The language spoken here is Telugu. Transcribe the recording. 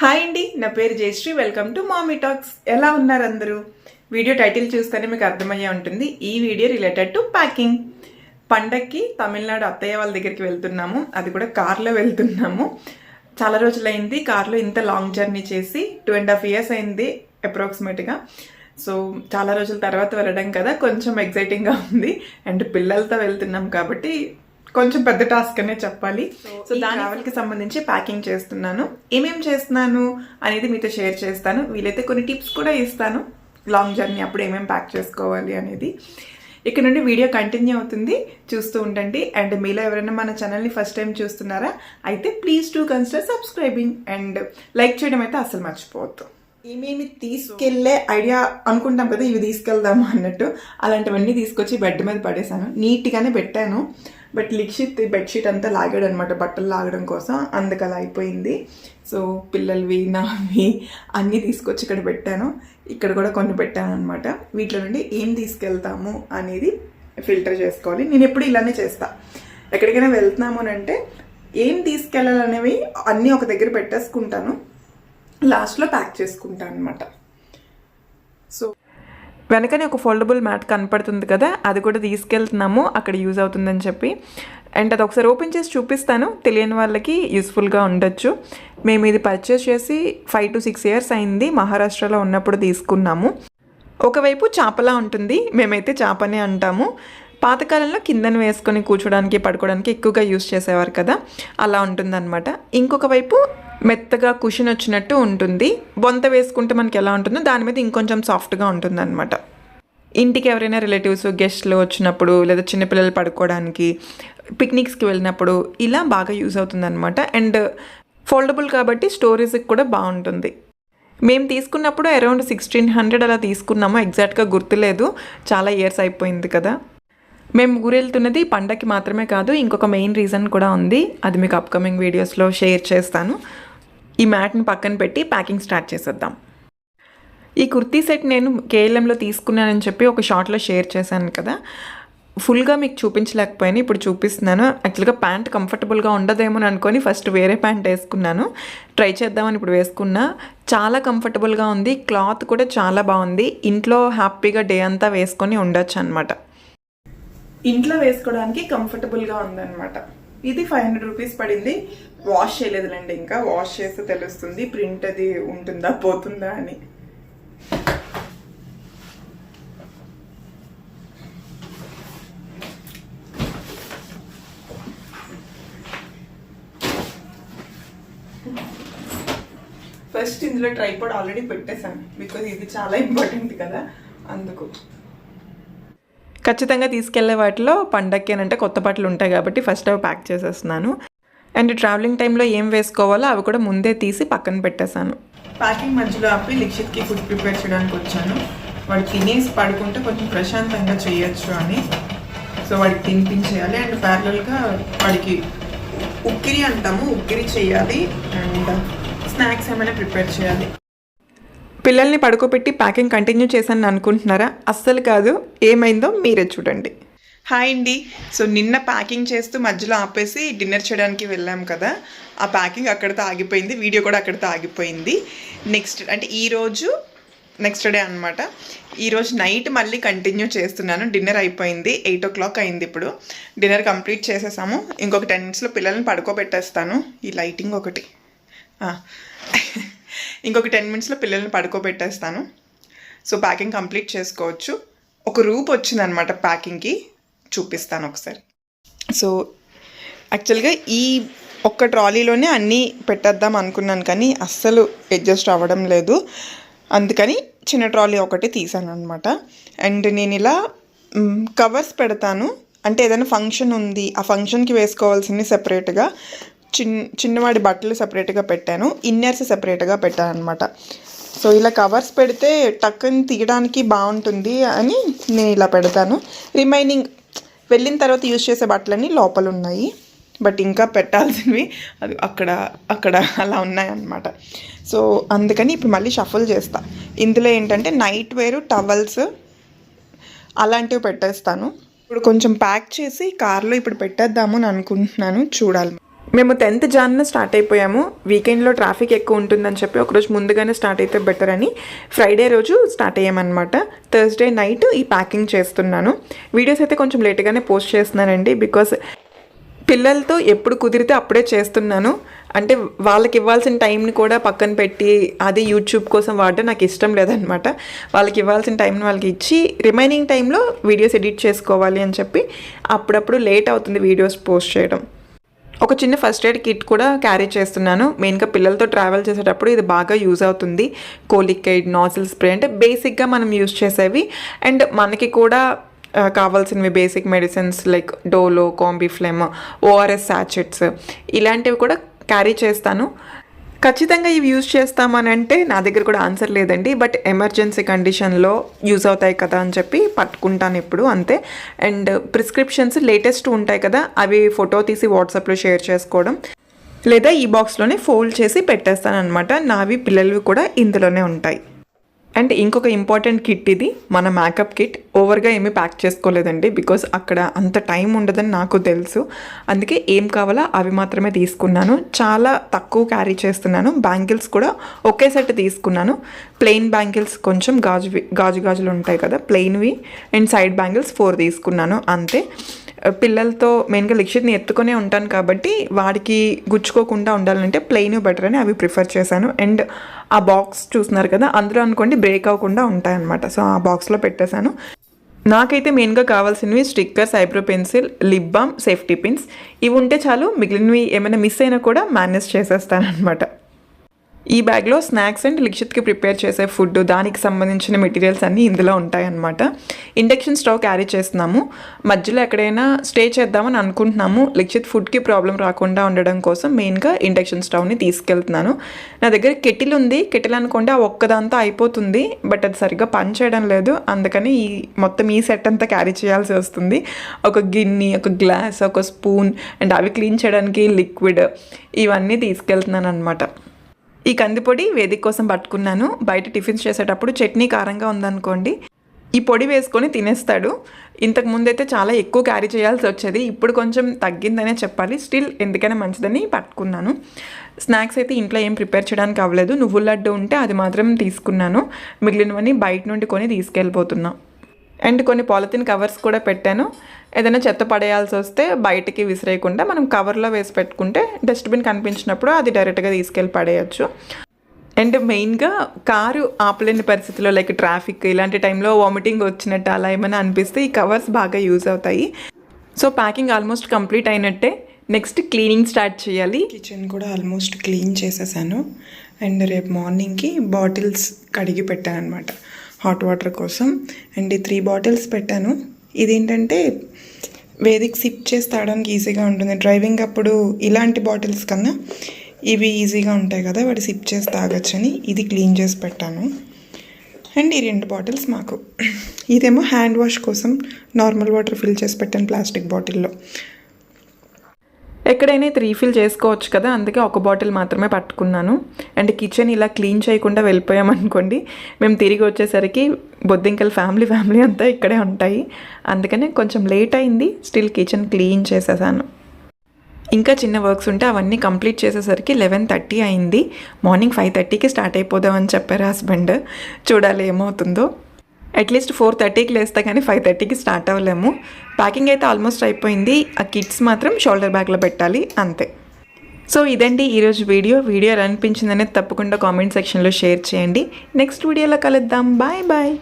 హాయ్ అండి, నా పేరు Jayashree. Welcome to mommy talks. ఎలా ఉన్నారు అందరూ? వీడియో టైటిల్ చూస్తేనే మీకు అర్థమయ్యే ఉంటుంది. ఈ వీడియో రిలేటెడ్ టు ప్యాకింగ్. పండక్కి తమిళనాడు అత్తయ్య వాళ్ళ దగ్గరికి వెళ్తున్నాము. అది కూడా కార్లో వెళ్తున్నాము. చాలా రోజులైంది కార్లో ఇంత లాంగ్ జర్నీ చేసి. 2.5 years అయింది అప్రాక్సిమేట్గా. సో చాలా రోజుల తర్వాత వెళ్ళడం కదా, కొంచెం ఎగ్జైటింగ్గా ఉంది. అండ్ పిల్లలతో వెళ్తున్నాం కాబట్టి కొంచెం పెద్ద టాస్క్ అనే చెప్పాలి. సో దాని ట్రావెల్కి సంబంధించి ప్యాకింగ్ చేస్తున్నాను. ఏమేమి చేస్తున్నాను అనేది మీతో షేర్ చేస్తాను. వీలైతే కొన్ని టిప్స్ కూడా ఇస్తాను, లాంగ్ జర్నీ అప్పుడు ఏమేమి ప్యాక్ చేసుకోవాలి అనేది. ఇక్కడ నుండి వీడియో కంటిన్యూ అవుతుంది, చూస్తూ ఉండండి. అండ్ మీలో ఎవరైనా మన ఛానల్ని ఫస్ట్ టైం చూస్తున్నారా అయితే please to consider subscribing and like చేయడం అయితే అసలు మర్చిపోవద్దు. ఏమేమి తీసుకెళ్లే ఐడియా అనుకుంటాం కదా, ఇవి తీసుకెళ్దాము అన్నట్టు, అలాంటివన్నీ తీసుకొచ్చి బెడ్ మీద పడేసాను. నీట్గానే పెట్టాను. బట్ లిక్షిత్ బెడ్షీట్ అంతా లాగాడు అనమాట, బట్టలు లాగడం కోసం. అందుకు అలా అయిపోయింది. సో పిల్లలవి నావి అన్నీ తీసుకొచ్చి ఇక్కడ పెట్టాను. ఇక్కడ కూడా కొన్ని పెట్టాను అనమాట. వీటిలో నుండి ఏం తీసుకెళ్తాము అనేది ఫిల్టర్ చేసుకోవాలి. నేను ఎప్పుడు ఇలానే చేస్తా. ఎక్కడికైనా వెళ్తున్నాము అని అంటే ఏం తీసుకెళ్ళాలనేవి అన్నీ ఒక దగ్గర పెట్టేసుకుంటాను, లాస్ట్లో ప్యాక్ చేసుకుంటాను అనమాట. సో వెనకనే ఒక ఫోల్డబుల్ మ్యాట్ కనపడుతుంది కదా, అది కూడా తీసుకెళ్తున్నాము, అక్కడ యూజ్ అవుతుందని చెప్పి. అండ్ అది ఒకసారి ఓపెన్ చేసి చూపిస్తాను, తెలియని వాళ్ళకి యూస్ఫుల్గా ఉండొచ్చు. మేము ఇది పర్చేస్ చేసి 5 to 6 years అయింది. మహారాష్ట్రలో ఉన్నప్పుడు తీసుకున్నాము. ఒకవైపు చాపలా ఉంటుంది, మేమైతే చాపనే అంటాము. పాతకాలంలో కిందను వేసుకొని కూర్చోడానికి పడుకోవడానికి ఎక్కువగా యూజ్ చేసేవారు కదా, అలా ఉంటుందన్నమాట. ఇంకొక వైపు మెత్తగా కుషన్ వచ్చినట్టు ఉంటుంది. బొంత వేసుకుంటే మనకి ఎలా ఉంటుందో దాని మీద ఇంకొంచెం సాఫ్ట్గా ఉంటుంది అనమాట. ఇంటికి ఎవరైనా రిలేటివ్స్ గెస్ట్లు వచ్చినప్పుడు, లేదా చిన్నపిల్లలు పడుకోవడానికి, పిక్నిక్స్కి వెళ్ళినప్పుడు ఇలా బాగా యూజ్ అవుతుంది అనమాట. అండ్ ఫోల్డబుల్ కాబట్టి స్టోరేజ్కి కూడా బాగుంటుంది. మేము తీసుకున్నప్పుడు అరౌండ్ 1600 అలా తీసుకున్నాము, ఎగ్జాక్ట్గా గుర్తులేదు, చాలా ఇయర్స్ అయిపోయింది కదా. మేము ఊరెళ్తున్నది పండగకి మాత్రమే కాదు, ఇంకొక మెయిన్ రీజన్ కూడా ఉంది. అది మీకు అప్కమింగ్ వీడియోస్లో షేర్ చేస్తాను. ఈ మ్యాట్ని పక్కన పెట్టి ప్యాకింగ్ స్టార్ట్ చేసేద్దాం. ఈ కుర్తీ సెట్ నేను కేఎల్ఎంలో తీసుకున్నానని చెప్పి ఒక షార్ట్లో షేర్ చేశాను కదా, ఫుల్గా మీకు చూపించలేకపోయాను, ఇప్పుడు చూపిస్తున్నాను. యాక్చువల్గా ప్యాంట్ కంఫర్టబుల్గా ఉండదేమో అనుకొని ఫస్ట్ వేరే ప్యాంట్ వేసుకున్నాను. ట్రై చేద్దామని ఇప్పుడు వేసుకున్నా. చాలా కంఫర్టబుల్గా ఉంది, క్లాత్ కూడా చాలా బాగుంది. ఇంట్లో హ్యాపీగా డే అంతా వేసుకొని ఉండొచ్చు అనమాట. ఇంట్లో వేసుకోవడానికి కంఫర్టబుల్గా ఉందన్నమాట. ఇది 500 rupees పడింది. వాష్ చేయలేదులేండి, ఇంకా వాష్ చేస్తే తెలుస్తుంది ప్రింట్ అది ఉంటుందా పోతుందా అని. ఫస్ట్ ఇందులో ట్రైపాడ్ ఆల్రెడీ పెట్టేశాను, బికాజ్ ఇది చాలా ఇంపార్టెంట్ కదా, అందుకు. ఖచ్చితంగా తీసుకెళ్లే వాటిలో పండక్కి అంటే కొత్త బట్టలు ఉంటాయి కాబట్టి ఫస్ట్ అవి ప్యాక్ చేసేస్తున్నాను. అండ్ ట్రావెలింగ్ టైంలో ఏం వేసుకోవాలో అవి కూడా ముందే తీసి పక్కన పెట్టేశాను. ప్యాకింగ్ మధ్యలో ఆపి లిక్షిత్కి ఫుడ్ ప్రిపేర్ చేయడానికి వచ్చాను. వాడు తినేసి పడుకుంటే కొంచెం ప్రశాంతంగా చేయొచ్చు అని. సో వాడికి తినిపించేయాలి. అండ్ ప్యారలల్గా వాడికి ఉక్కిరి అంటాము, ఉక్కిరి చేయాలి. అండ్ స్నాక్స్ ఏమైనా ప్రిపేర్ చేయాలి. పిల్లల్ని పడుకోబెట్టి ప్యాకింగ్ కంటిన్యూ చేశాను అనుకుంటున్నారా? అస్సలు కాదు, ఏమైందో మీరే చూడండి. హాయ్ అండి. సో నిన్న ప్యాకింగ్ చేస్తూ మధ్యలో ఆపేసి డిన్నర్ చేయడానికి వెళ్ళాం కదా, ఆ ప్యాకింగ్ అక్కడితో ఆగిపోయింది, వీడియో కూడా అక్కడితో ఆగిపోయింది. ఈరోజు నెక్స్ట్ డే అనమాట. ఈరోజు నైట్ మళ్ళీ కంటిన్యూ చేస్తున్నాను. డిన్నర్ అయిపోయింది, 8 o'clock అయింది. ఇప్పుడు డిన్నర్ కంప్లీట్ చేసేసాము. ఇంకొక 10 minutes పిల్లల్ని పడుకోబెట్టేస్తాను. ఈ లైటింగ్ ఒకటి, ఇంకొక 10 minutes పిల్లల్ని పడుకోబెట్టేస్తాను. సో ప్యాకింగ్ కంప్లీట్ చేసుకోవచ్చు. ఒక రూప్ వచ్చిందనమాట ప్యాకింగ్కి, చూపిస్తాను ఒకసారి. సో యాక్చువల్గా ఈ ఒక్క ట్రాలీలోనే అన్నీ పెట్టేద్దాం అనుకున్నాను, కానీ అస్సలు అడ్జస్ట్ అవ్వడం లేదు. అందుకని చిన్న ట్రాలీ ఒకటి తీసాను అనమాట. అండ్ నేను ఇలా కవర్స్ పెడతాను, అంటే ఏదైనా ఫంక్షన్ ఉంది, ఆ ఫంక్షన్కి వేసుకోవాల్సింది సెపరేట్గా, చిన్నవాడి బట్టలు సెపరేట్గా పెట్టాను, ఇన్నర్స్ సెపరేట్గా పెట్టాను అనమాట. సో ఇలా కవర్స్ పెడితే టక్కుని తీయడానికి బాగుంటుంది అని నేను ఇలా పెడతాను. రిమైనింగ్ వెళ్ళిన తర్వాత యూజ్ చేసే బట్టలన్నీ లోపల ఉన్నాయి, బట్ ఇంకా పెట్టాల్సినవి అది అక్కడ అలా ఉన్నాయన్నమాట. సో అందుకని ఇప్పుడు మళ్ళీ షఫల్ చేస్తా. ఇందులో ఏంటంటే నైట్ వేరు, టవల్స్ అలాంటివి పెట్టేస్తాను. ఇప్పుడు కొంచెం ప్యాక్ చేసి కార్లో ఇప్పుడు పెట్టేద్దాము అని అనుకుంటున్నాను, చూడాలి. మేము 10th జాన్న స్టార్ట్ అయిపోయాము. వీకెండ్లో ట్రాఫిక్ ఎక్కువ ఉంటుందని చెప్పి ఒకరోజు ముందుగానే స్టార్ట్ అయితే బెటర్ అని ఫ్రైడే రోజు స్టార్ట్ అయ్యామన్నమాట. థర్స్డే నైట్ ఈ ప్యాకింగ్ చేస్తున్నాను. వీడియోస్ అయితే కొంచెం లేట్గానే పోస్ట్ చేస్తున్నానండి, బికాస్ పిల్లలతో ఎప్పుడు కుదిరితే అప్పుడే చేస్తున్నాను. అంటే వాళ్ళకి ఇవ్వాల్సిన టైంని కూడా పక్కన పెట్టి అది యూట్యూబ్ కోసం వాడడం నాకు ఇష్టం లేదనమాట. వాళ్ళకి ఇవ్వాల్సిన టైంని వాళ్ళకి ఇచ్చి రిమైనింగ్ టైంలో వీడియోస్ ఎడిట్ చేసుకోవాలి అని చెప్పి అప్పుడప్పుడు లేట్ అవుతుంది వీడియోస్ పోస్ట్ చేయడం. ఒక చిన్న ఫస్ట్ ఎయిడ్ కిట్ కూడా క్యారీ చేస్తున్నాను. మెయిన్గా పిల్లలతో ట్రావెల్ చేసేటప్పుడు ఇది బాగా యూజ్ అవుతుంది. కోలికైడ్, నాజిల్ స్ప్రే అంటే బేసిక్గా మనం యూజ్ చేసేవి, అండ్ మనకి కూడా కావాల్సినవి basic medicines like Dolo, Combiflam, ORS sachets ఇలాంటివి కూడా క్యారీ చేస్తాను. ఖచ్చితంగా ఇవి యూజ్ చేస్తామని అంటే నా దగ్గర కూడా ఆన్సర్ లేదండి, బట్ ఎమర్జెన్సీ కండిషన్లో యూజ్ అవుతాయి కదా అని చెప్పి పట్టుకుంటాను ఎప్పుడు, అంతే. అండ్ ప్రిస్క్రిప్షన్స్ లేటెస్ట్ ఉంటాయి కదా, అవి ఫోటో తీసి వాట్సాప్లో షేర్ చేసుకోవడం, లేదా ఈ బాక్స్లోనే ఫోల్డ్ చేసి పెట్టేస్తాను అనమాట. నావి పిల్లలవి కూడా ఇందులోనే ఉంటాయి. అండ్ ఇంకొక ఇంపార్టెంట్ కిట్ ఇది, మన మేకప్ కిట్. ఓవర్గా ఏమీ ప్యాక్ చేసుకోలేదండి, బికాస్ అక్కడ అంత టైం ఉండదని నాకు తెలుసు. అందుకే ఏం కావాలో అవి మాత్రమే తీసుకున్నాను. చాలా తక్కువ క్యారీ చేస్తున్నాను. బ్యాంగిల్స్ కూడా ఒకే సెట్ తీసుకున్నాను. ప్లెయిన్ బ్యాంగిల్స్ కొంచెం గాజులు ఉంటాయి కదా ప్లెయిన్వి, అండ్ సైడ్ బ్యాంగిల్స్ 4 తీసుకున్నాను అంతే. పిల్లలతో మెయిన్గా లిక్షిత్ని ఎత్తుకొనే ఉంటాను కాబట్టి వాడికి గుచ్చుకోకుండా ఉండాలంటే ప్లెయిన్ బెటర్ అని అవి ప్రిఫర్ చేశాను. అండ్ ఆ బాక్స్ చూస్తున్నారు కదా, అందులో అనుకోండి బ్రేక్ అవ్వకుండా ఉంటాయన్నమాట. సో ఆ బాక్స్లో పెట్టేశాను. నాకైతే మెయిన్గా కావాల్సినవి stickers, eyebrow pencil, lip balm, safety pins. ఇవి ఉంటే చాలు, మిగిలినవి ఏమైనా మిస్ అయినా కూడా మేనేజ్ చేసేస్తాను అనమాట. ఈ బ్యాగ్లో స్నాక్స్ అండ్ లిక్షిత్కి ప్రిపేర్ చేసే ఫుడ్, దానికి సంబంధించిన మెటీరియల్స్ అన్నీ ఇందులో ఉంటాయన్నమాట. ఇండక్షన్ స్టవ్ క్యారీ చేస్తున్నాము. మధ్యలో ఎక్కడైనా స్టే చేద్దామని అనుకుంటున్నాము. లిక్షిత్ ఫుడ్కి ప్రాబ్లం రాకుండా ఉండడం కోసం మెయిన్గా ఇండక్షన్ స్టవ్ని తీసుకెళ్తున్నాను. నా దగ్గర కెటిల్ ఉంది. కెటిల్ అనుకోండి ఆ ఒక్కదంతా అయిపోతుంది, బట్ అది సరిగ్గా పని చేయడం లేదు. అందుకని మొత్తం ఈ సెట్ అంతా క్యారీ చేయాల్సి వస్తుంది. ఒక గిన్నె, ఒక గ్లాస్, ఒక స్పూన్, అండ్ అవి క్లీన్ చేయడానికి లిక్విడ్, ఇవన్నీ తీసుకెళ్తున్నాను అనమాట. ఈ కందిపొడి వేదిక కోసం పట్టుకున్నాను. బయట టిఫిన్స్ చేసేటప్పుడు చట్నీ కారంగా ఉందనుకోండి, ఈ పొడి వేసుకొని తినేస్తాడు. ఇంతకు ముందైతే చాలా ఎక్కువ క్యారీ చేయాల్సి వచ్చేది, ఇప్పుడు కొంచెం తగ్గిందనే చెప్పాలి. స్టిల్ ఎందుకైనా మంచిదని పట్టుకున్నాను. స్నాక్స్ అయితే ఇంట్లో ఏం ప్రిపేర్ చేయడానికి అవ్వలేదు. నువ్వుల లడ్డు ఉంటే అది మాత్రం తీసుకున్నాను. మిగిలినవన్నీ బయట నుండి కొని తీసుకెళ్ళిపోతున్నాను. అండ్ కొన్ని పాలిథిన్ కవర్స్ కూడా పెట్టాను. ఏదైనా చెత్త పడేయాల్సి వస్తే బయటికి విసిరేయకుండా మనం కవర్లో వేసి పెట్టుకుంటే డస్ట్బిన్ కనిపించినప్పుడు అది డైరెక్ట్గా తీసుకెళ్ళి పడేయచ్చు. అండ్ మెయిన్గా కారు ఆపలేని పరిస్థితిలో లైక్ ట్రాఫిక్ ఇలాంటి టైంలో వామిటింగ్ వచ్చినట్టు అలా ఏమైనా అనిపిస్తే ఈ కవర్స్ బాగా యూజ్ అవుతాయి. సో ప్యాకింగ్ ఆల్మోస్ట్ కంప్లీట్ అయినట్టే. నెక్స్ట్ క్లీనింగ్ స్టార్ట్ చేయాలి. కిచెన్ కూడా ఆల్మోస్ట్ క్లీన్ చేసేసాను. అండ్ రేపు మార్నింగ్కి బాటిల్స్ కడిగి పెట్టాను అనమాట హాట్ వాటర్ కోసం. అండ్ ఈ 3 బాటిల్స్ పెట్టాను. ఇదేంటంటే వేదిక్ సిప్ చేసి తాగడానికి ఈజీగా ఉంటుంది. డ్రైవింగ్ అప్పుడు ఇలాంటి బాటిల్స్ కన్నా ఇవి ఈజీగా ఉంటాయి కదా, వాటి సిప్ చేసి తాగొచ్చని ఇది క్లీన్ చేసి పెట్టాను. అండ్ ఈ 2 బాటిల్స్ మాకు. ఇదేమో హ్యాండ్ వాష్ కోసం నార్మల్ వాటర్ ఫిల్ చేసి పెట్టాను ప్లాస్టిక్ బాటిల్లో. ఎక్కడైనా రీఫిల్ చేసుకోవచ్చు కదా, అందుకే ఒక బాటిల్ మాత్రమే పట్టుకున్నాను. అండ్ కిచెన్ ఇలా క్లీన్ చేయకుండా వెళ్ళిపోయామనుకోండి, మేము తిరిగి వచ్చేసరికి బొద్దింకల ఫ్యామిలీ అంతా ఇక్కడే ఉంటాయి. అందుకనే కొంచెం లేట్ అయింది. స్టిల్ కిచెన్ క్లీన్ చేసేసాను. ఇంకా చిన్న వర్క్స్ ఉంటే అవన్నీ కంప్లీట్ చేసేసరికి 11:30 అయింది. మార్నింగ్ 5:30కి స్టార్ట్ అయిపోదామని చెప్పారు హస్బెండ్. చూడాలి ఏమవుతుందో. అట్లీస్ట్ 4:30కి లేస్తా కానీ 5:30కి స్టార్ట్ అవ్వలేము. ప్యాకింగ్ అయితే ఆల్మోస్ట్ అయిపోయింది. ఆ కిట్స్ మాత్రం షోల్డర్ బ్యాగ్లో పెట్టాలి అంతే. సో ఇదండి ఈరోజు వీడియో ఎలా అనిపించిందనేది తప్పకుండా కామెంట్ సెక్షన్లో షేర్ చేయండి. నెక్స్ట్ వీడియోలో కలుద్దాం. Bye bye.